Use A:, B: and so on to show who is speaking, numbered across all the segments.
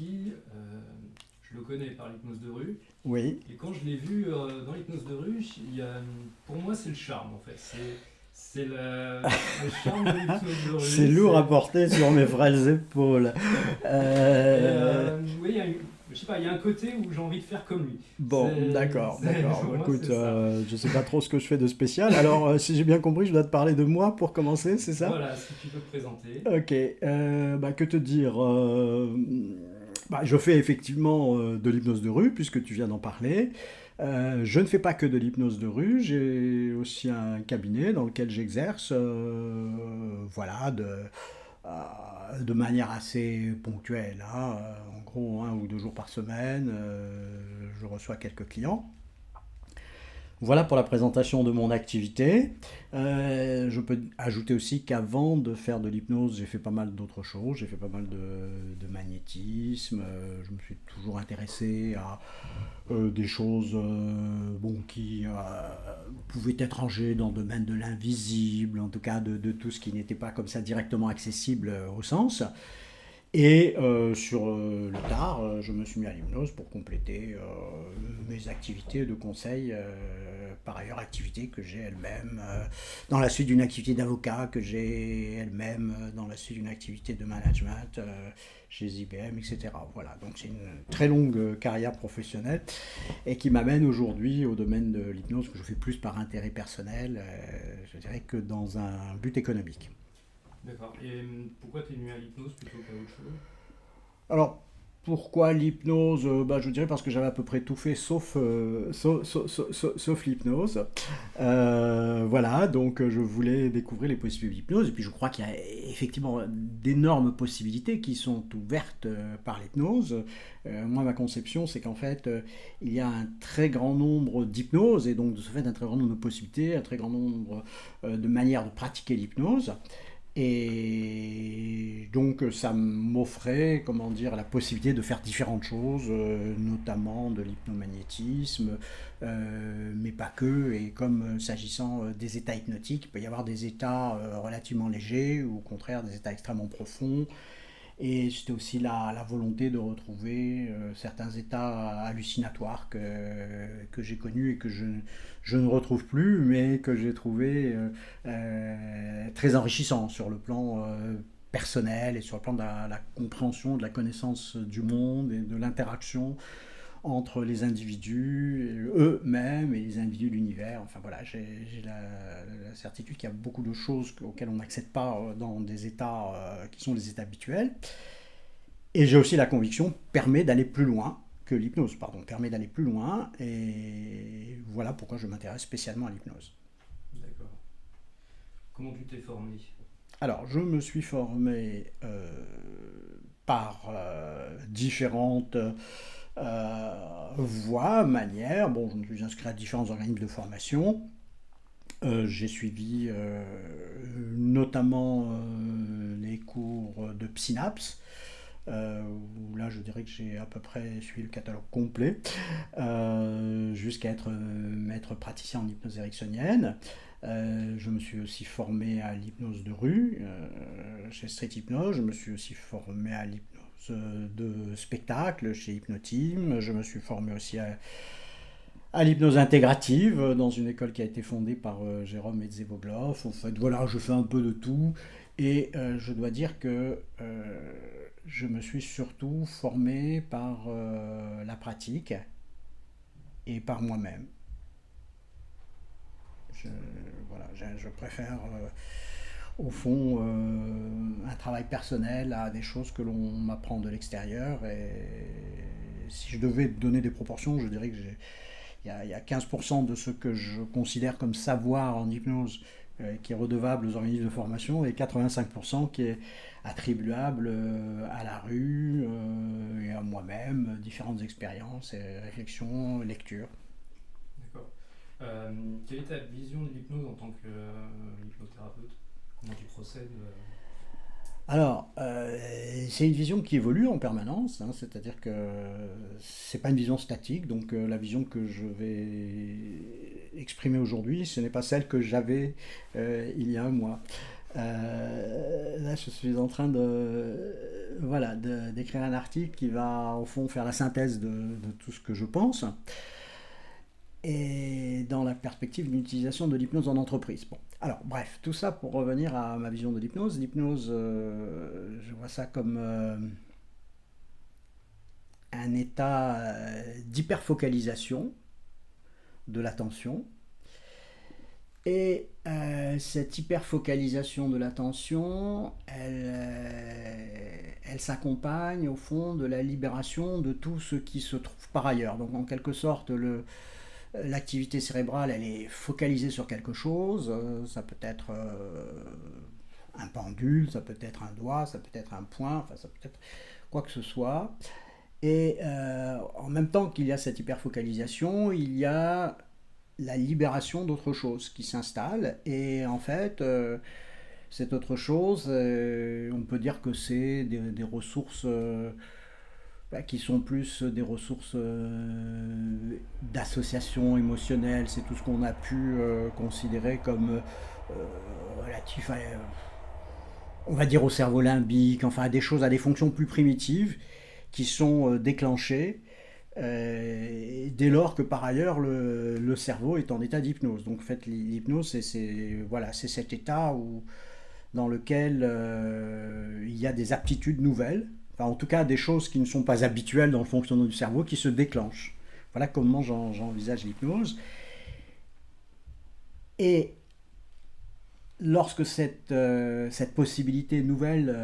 A: Cebulski, je le connais par l'hypnose de rue.
B: Oui,
A: Et quand je l'ai vu dans l'hypnose de rue, pour moi, c'est le charme en fait. C'est le charme de l'hypnose de
B: c'est
A: rue.
B: lourd à porter sur mes frêles épaules.
A: Oui, je sais pas, il y a un côté où j'ai envie de faire comme lui.
B: Bon, d'accord, d'accord.
A: Pour
B: Bon,
A: moi,
B: écoute,
A: c'est ça.
B: je sais pas trop ce que je fais de spécial. Alors, si j'ai bien compris, je dois te parler de moi pour commencer, c'est ça?
A: Voilà, si tu peux te présenter.
B: Ok, bah, que te dire bah, je fais effectivement de l'hypnose de rue, puisque tu viens d'en parler. Je ne fais pas que de l'hypnose de rue, j'ai aussi un cabinet dans lequel j'exerce, voilà, de manière assez ponctuelle, hein. En gros, 1 ou 2 jours par semaine, je reçois quelques clients. Voilà pour la présentation de mon activité. Je peux ajouter aussi qu'avant de faire de l'hypnose, j'ai fait pas mal d'autres choses. J'ai fait pas mal de magnétisme. Je me suis toujours intéressé à des choses bon, qui pouvaient être rangées dans le domaine de l'invisible, en tout cas de tout ce qui n'était pas comme ça directement accessible au sens. Et sur le tard, je me suis mis à l'hypnose pour compléter mes activités de conseil, par ailleurs activités que j'ai elle-même dans la suite d'une activité d'avocat, que j'ai elle-même dans la suite d'une activité de management chez IBM, etc. Voilà, donc c'est une très longue carrière professionnelle et qui m'amène aujourd'hui au domaine de l'hypnose que je fais plus par intérêt personnel, je dirais, que dans un but économique.
A: D'accord. Et pourquoi tu es venu à l'hypnose plutôt qu'à autre chose?
B: Alors, pourquoi l'hypnose? Bah, je dirais parce que j'avais à peu près tout fait sauf, sauf l'hypnose. Voilà, donc je voulais découvrir les possibilités de l'hypnose. Et puis je crois qu'il y a effectivement d'énormes possibilités qui sont ouvertes par l'hypnose. Moi, ma conception, c'est qu'en fait, il y a un très grand nombre d'hypnoses, et donc de ce fait, un très grand nombre de possibilités, un très grand nombre de manières de pratiquer l'hypnose. Et donc ça m'offrait, comment dire, la possibilité de faire différentes choses, notamment de l'hypnomagnétisme, mais pas que. Et comme s'agissant des états hypnotiques, il peut y avoir des états relativement légers ou au contraire des états extrêmement profonds. Et c'était aussi la volonté de retrouver certains états hallucinatoires que j'ai connus et que je ne retrouve plus, mais que j'ai trouvé très enrichissants sur le plan personnel et sur le plan de la compréhension, de la connaissance du monde et de l'interaction entre les individus eux-mêmes et les individus de l'univers. Enfin voilà, j'ai la certitude qu'il y a beaucoup de choses auxquelles on n'accède pas dans des états qui sont les états habituels. Et j'ai aussi la conviction permet d'aller plus loin, que l'hypnose, pardon, permet d'aller plus loin. Et voilà pourquoi je m'intéresse spécialement à l'hypnose.
A: D'accord. Comment tu t'es formé?
B: Alors, je me suis formé par différentes voies, manières. Bon, je me suis inscrit à différents organismes de formation. J'ai suivi notamment les cours de Psynaps, où là je dirais que j'ai à peu près suivi le catalogue complet, jusqu'à être maître praticien en hypnose ericksonienne. Je me suis aussi formé à l'hypnose de rue chez Street Hypnose. Je me suis aussi formé à l'hypnose de spectacle chez Hypnoteam. Je me suis formé aussi à l'hypnose intégrative dans une école qui a été fondée par Jérôme Edzeboglov. En fait, voilà, je fais un peu de tout. Et je dois dire que je me suis surtout formé par la pratique et par moi-même. Je, voilà, je préfère au fond un travail personnel à des choses que l'on m'apprend de l'extérieur. Et si je devais donner des proportions, je dirais que il y a 15% de ce que je considère comme savoir en hypnose qui est redevable aux organismes de formation et 85% qui est attribuable à la rue et à moi-même, différentes expériences, réflexions, lectures.
A: D'accord. Quelle est ta vision de l'hypnose en tant qu'hypnothérapeute? Comment tu procèdes?
B: Alors, c'est une vision qui évolue en permanence, hein, c'est-à-dire que c'est pas une vision statique, donc la vision que je vais exprimer aujourd'hui, ce n'est pas celle que j'avais il y a un mois. Là, je suis en train voilà, d'écrire un article qui va, au fond, faire la synthèse de tout ce que je pense, et dans la perspective d'une utilisation de l'hypnose en entreprise. Bon, alors, bref, tout ça pour revenir à ma vision de l'hypnose. L'hypnose, je vois ça comme un état d'hyperfocalisation de l'attention. Et cette hyperfocalisation de l'attention, elle s'accompagne au fond de la libération de tout ce qui se trouve par ailleurs. Donc en quelque sorte, l'activité cérébrale, elle est focalisée sur quelque chose. Ça peut être un pendule, ça peut être un doigt, ça peut être un point, enfin ça peut être quoi que ce soit. Et en même temps qu'il y a cette hyperfocalisation, il y a la libération d'autre chose qui s'installe. Et en fait, cette autre chose, on peut dire que c'est des ressources qui sont plus des ressources d'association émotionnelle. C'est tout ce qu'on a pu considérer comme relatif à, on va dire, au cerveau limbique, enfin à des choses, à des fonctions plus primitives qui sont déclenchées dès lors que par ailleurs le cerveau est en état d'hypnose. Donc en fait l'hypnose voilà, c'est cet état dans lequel il y a des aptitudes nouvelles, enfin en tout cas des choses qui ne sont pas habituelles dans le fonctionnement du cerveau qui se déclenchent. Voilà comment j'envisage l'hypnose. Et lorsque cette possibilité nouvelle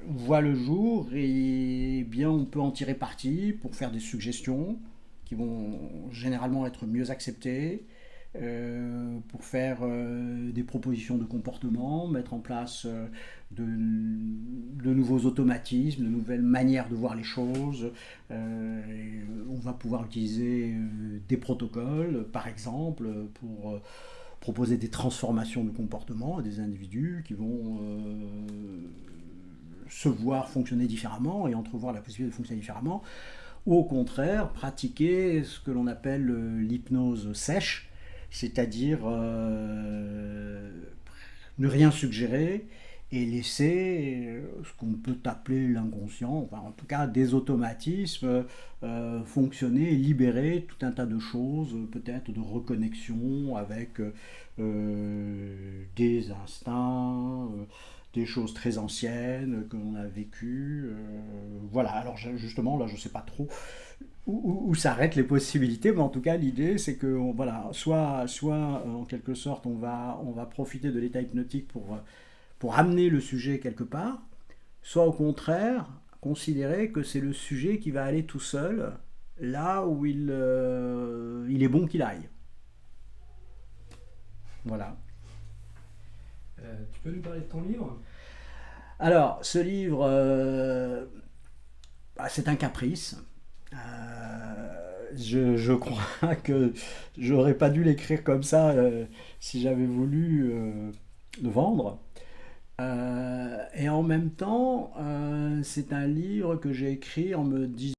B: voit le jour, et bien on peut en tirer parti pour faire des suggestions qui vont généralement être mieux acceptées, pour faire des propositions de comportement, mettre en place de nouveaux automatismes, de nouvelles manières de voir les choses. On va pouvoir utiliser des protocoles, par exemple, pour proposer des transformations de comportement à des individus qui vont se voir fonctionner différemment et entrevoir la possibilité de fonctionner différemment, ou au contraire pratiquer ce que l'on appelle l'hypnose sèche, c'est-à-dire ne rien suggérer et laisser ce qu'on peut appeler l'inconscient, enfin en tout cas des automatismes fonctionner et libérer tout un tas de choses, peut-être de reconnexion avec des instincts, des choses très anciennes que l'on a vécues. Voilà, alors justement là je ne sais pas trop où s'arrêtent les possibilités, mais en tout cas l'idée c'est que voilà, soit en quelque sorte on va profiter de l'état hypnotique pour amener le sujet quelque part, soit au contraire considérer que c'est le sujet qui va aller tout seul là où il est bon qu'il aille. Voilà.
A: Tu peux nous parler de ton livre?
B: Alors, ce livre, c'est un caprice. Je crois que j'aurais pas dû l'écrire comme ça si j'avais voulu le vendre. Et en même temps, c'est un livre que j'ai écrit en me disant